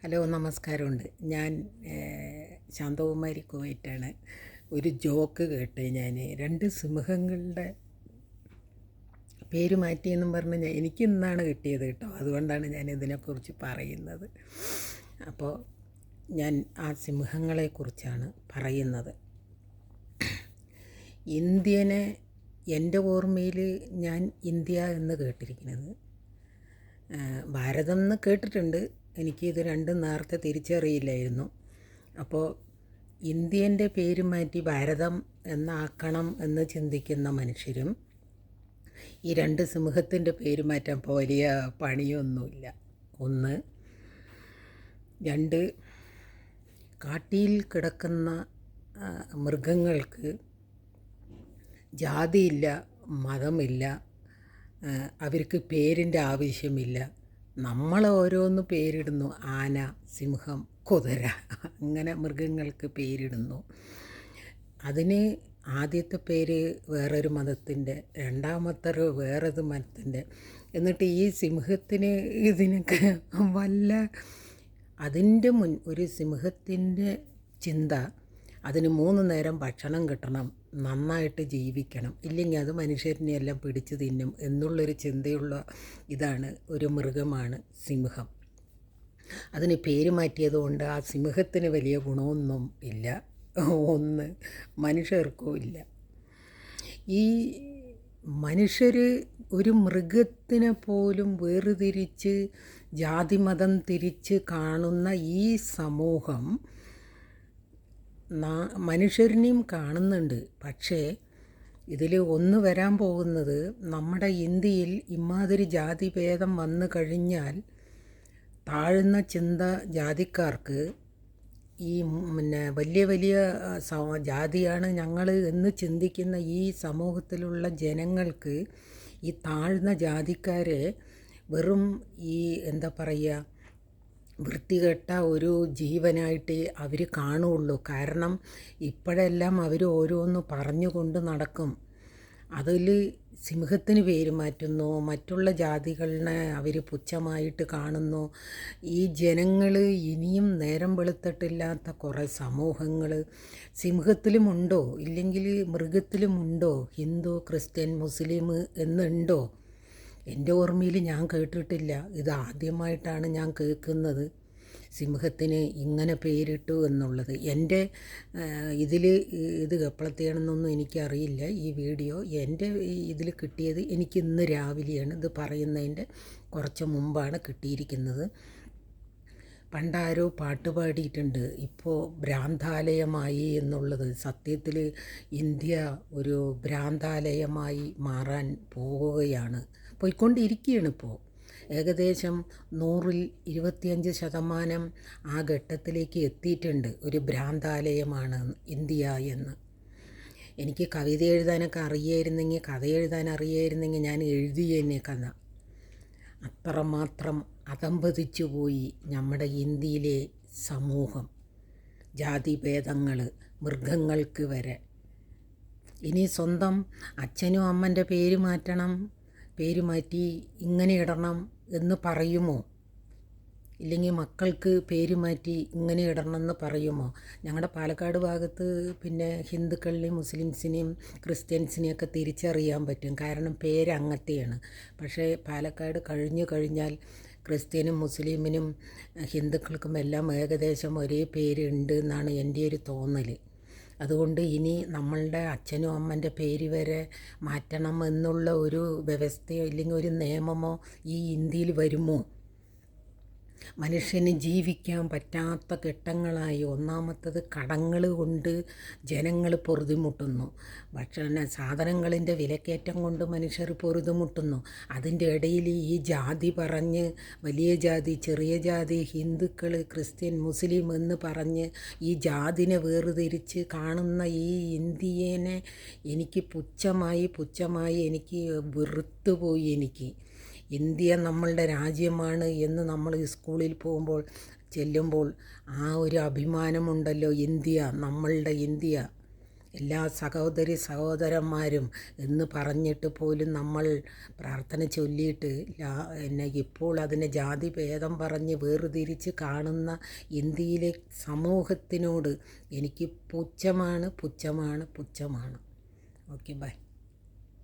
Hello, നമസ്കാരമുണ്ട്. ഞാൻ ശാന്തകുമാരി കുവൈറ്റാണ്. ഒരു ജോക്ക് കേട്ട് ഞാൻ രണ്ട് സിംഹങ്ങളുടെ പേര് മാറ്റിയെന്നും പറഞ്ഞ് എനിക്ക് ഇന്നാണ് കിട്ടിയത് കേട്ടോ. അതുകൊണ്ടാണ് ഞാൻ ഇതിനെക്കുറിച്ച് പറയുന്നത്. അപ്പോൾ ഞാൻ ആ സിംഹങ്ങളെക്കുറിച്ചാണ് പറയുന്നത്. ഇന്ത്യനെ എൻ്റെ ഓർമ്മയിൽ ഞാൻ ഇന്ത്യ എന്ന് കേട്ടിരിക്കുന്നത്, ഭാരതം എന്ന് കേട്ടിട്ടുണ്ട്. എനിക്കിത് രണ്ടും നേരത്തെ തിരിച്ചറിയില്ലായിരുന്നു. അപ്പോൾ ഇന്ത്യൻ്റെ പേര് മാറ്റി ഭാരതം എന്നാക്കണം എന്ന് ചിന്തിക്കുന്ന മനുഷ്യരും ഈ രണ്ട് സിംഹത്തിൻ്റെ പേര് മാറ്റാൻ ഇപ്പോൾ വലിയ പണിയൊന്നുമില്ല. ഒന്ന്, രണ്ട്, കാട്ടിൽ കിടക്കുന്ന മൃഗങ്ങൾക്ക് ജാതിയില്ല, മതമില്ല, അവർക്ക് പേരിൻ്റെ ആവശ്യമില്ല. നമ്മൾ ഓരോന്ന് പേരിടുന്നു. ആന, സിംഹം, കുതിര, അങ്ങനെ മൃഗങ്ങൾക്ക് പേരിടുന്നു. അതിന് ആദ്യത്തെ പേര് വേറൊരു മതത്തിൻ്റെ, രണ്ടാമത്തെ വേറൊരു മതത്തിൻ്റെ. എന്നിട്ട് ഈ സിംഹത്തിന് ഇതിനൊക്കെ വല്ല അതിൻ്റെ ഒരു സിംഹത്തിൻ്റെ ചിന്ത അതിന് 3 നേരം ഭക്ഷണം കിട്ടണം, നന്നായിട്ട് ജീവിക്കണം, ഇല്ലെങ്കിൽ അത് മനുഷ്യരിനെ എല്ലാം പിടിച്ചു തിന്നും എന്നുള്ളൊരു ചിന്തയുള്ള ഇതാണ് ഒരു മൃഗമാണ് സിംഹം. അതിന് പേര് മാറ്റിയതുകൊണ്ട് ആ സിംഹത്തിന് വലിയ ഗുണമൊന്നും ഇല്ല. ഒന്ന്, മനുഷ്യർക്കും ഇല്ല. ഈ മനുഷ്യർ ഒരു മൃഗത്തിനെ പോലും വേർതിരിച്ച് ജാതിമതം തിരിച്ച് കാണുന്ന ഈ സമൂഹം മനുഷ്യരിനെയും കാണുന്നുണ്ട്. പക്ഷേ ഇതിൽ ഒന്ന് വരാൻ പോകുന്നത്, നമ്മുടെ ഇന്ത്യയിൽ ഇമാതിരി ജാതിഭേദം വന്നു കഴിഞ്ഞാൽ താഴ്ന്ന ചിന്ത ജാതിക്കാർക്ക് ഈ വലിയ വലിയ ജാതിയാണ് ഞങ്ങൾ എന്ന് ചിന്തിക്കുന്ന ഈ സമൂഹത്തിലുള്ള ജനങ്ങൾക്ക് ഈ താഴ്ന്ന ജാതിക്കാരെ വെറും ഈ എന്താ പറയുക, വൃത്തികെട്ട ഒരു ജീവനായിട്ട് അവർ കാണുകയുള്ളൂ. കാരണം ഇപ്പോഴെല്ലാം അവർ ഓരോന്ന് പറഞ്ഞുകൊണ്ട് നടക്കും. അതിൽ സിംഹത്തിന് പേര് മാറ്റുന്നു, മറ്റുള്ള ജാതികളെ അവർ പുച്ഛമായിട്ട് കാണുന്നു. ഈ ജനങ്ങൾ ഇനിയും നേരം വെളുത്തിട്ടില്ലാത്ത കുറേ സമൂഹങ്ങൾ സിംഹത്തിലുമുണ്ടോ, ഇല്ലെങ്കിൽ മൃഗത്തിലുമുണ്ടോ, ഹിന്ദു, ക്രിസ്ത്യൻ, മുസ്ലിം എന്നുണ്ടോ? എൻ്റെ ഓർമ്മയിൽ ഞാൻ കേട്ടിട്ടില്ല. ഇത് ആദ്യമായിട്ടാണ് ഞാൻ കേൾക്കുന്നത്, സിംഹത്തിന് ഇങ്ങനെ പേരിട്ടു എന്നുള്ളത്. എൻ്റെ ഇത് എപ്പോഴത്തെയാണെന്നൊന്നും എനിക്കറിയില്ല. ഈ വീഡിയോ എൻ്റെ ഇതിൽ കിട്ടിയത് എനിക്ക് ഇന്ന് രാവിലെയാണ്. ഇത് പറയുന്നതിൻ്റെ കുറച്ച് മുമ്പാണ് കിട്ടിയിരിക്കുന്നത്. പണ്ടാരോ പാട്ട് പാടിയിട്ടുണ്ട്, ഇപ്പോൾ ഭ്രാന്താലയമായി എന്നുള്ളത്. സത്യത്തിൽ ഇന്ത്യ ഒരു ഭ്രാന്താലയമായി മാറാൻ പോവുകയാണ്, പോയിക്കൊണ്ടിരിക്കുകയാണ്. ഇപ്പോൾ ഏകദേശം 100-ൽ 25% ആ ഘട്ടത്തിലേക്ക് എത്തിയിട്ടുണ്ട്. ഒരു ഭ്രാന്താലയമാണ് ഇന്ത്യ എന്ന്. എനിക്ക് കവിത എഴുതാനൊക്കെ അറിയായിരുന്നെങ്കിൽ, കഥ എഴുതാൻ അറിയായിരുന്നെങ്കിൽ ഞാൻ എഴുതിയെന്നെ കഥ. അത്രമാത്രം അധംപതിച്ചു പോയി നമ്മുടെ ഇന്ത്യയിലെ സമൂഹം. ജാതിഭേദങ്ങൾ, മൃഗങ്ങൾക്ക് വരെ. ഇനി സ്വന്തം അച്ഛനും അമ്മൻ്റെ പേര് മാറ്റണം, പേര് മാറ്റി ഇങ്ങനെ ഇടണം എന്ന് പറയുമോ? ഇല്ലെങ്കിൽ മക്കൾക്ക് പേര് മാറ്റി ഇങ്ങനെ ഇടണം എന്ന് പറയുമോ? ഞങ്ങളുടെ പാലക്കാട് ഭാഗത്ത് പിന്നെ ഹിന്ദുക്കളിലെയും മുസ്ലിംസിനെയും ക്രിസ്ത്യൻസിനെയൊക്കെ തിരിച്ചറിയാൻ പറ്റും, കാരണം പേര് അങ്ങത്തെയാണ്. പക്ഷേ പാലക്കാട് കഴിഞ്ഞു കഴിഞ്ഞാൽ ക്രിസ്ത്യനും മുസ്ലിമിനും ഹിന്ദുക്കൾക്കും എല്ലാം ഏകദേശം ഒരേ പേരുണ്ട് എന്നാണ് എൻ്റെ ഒരു തോന്നൽ. അതുകൊണ്ട് ഇനി നമ്മളുടെ അച്ഛനും അമ്മൻ്റെ പേര് വരെ മാറ്റണം എന്നുള്ള ഒരു വ്യവസ്ഥയോ ഇല്ലെങ്കിൽ ഒരു നിയമമോ ഈ ഇന്ത്യയിൽ വരുമോ? മനുഷ്യന് ജീവിക്കാൻ പറ്റാത്ത ഘട്ടങ്ങളായി. ഒന്നാമത്തത് കടങ്ങൾ കൊണ്ട് ജനങ്ങൾ പൊറുതിമുട്ടുന്നു. സാധനങ്ങളിൻ്റെ വിലക്കയറ്റം കൊണ്ട് മനുഷ്യർ പൊറുതിമുട്ടുന്നു. അതിൻ്റെ ഇടയിൽ ഈ ജാതി പറഞ്ഞ്, വലിയ ജാതി, ചെറിയ ജാതി, ഹിന്ദുക്കൾ, ക്രിസ്ത്യൻ, മുസ്ലിം എന്ന് പറഞ്ഞ് ഈ ജാതിനെ വേർതിരിച്ച് കാണുന്ന ഈ ഇന്ത്യനെ എനിക്ക് പുച്ഛമായി എനിക്ക് വെറുത്തുപോയി. എനിക്ക് ഇന്ത്യ നമ്മളുടെ രാജ്യമാണ് എന്ന് നമ്മൾ സ്കൂളിൽ ചെല്ലുമ്പോൾ ആ ഒരു അഭിമാനമുണ്ടല്ലോ, ഇന്ത്യ, നമ്മളുടെ ഇന്ത്യ. എല്ലാ സഹോദരി സഹോദരന്മാരും എന്ന് പറഞ്ഞിട്ട് പോലും നമ്മൾ പ്രാർത്ഥന ചൊല്ലിയിട്ട് എന്നെ ഇപ്പോൾ അതിനെ ജാതി ഭേദം പറഞ്ഞ് വേർതിരിച്ച് കാണുന്ന ഇന്ത്യയിലെ സമൂഹത്തിനോട് എനിക്ക് പുച്ഛമാണ്. Okay, by.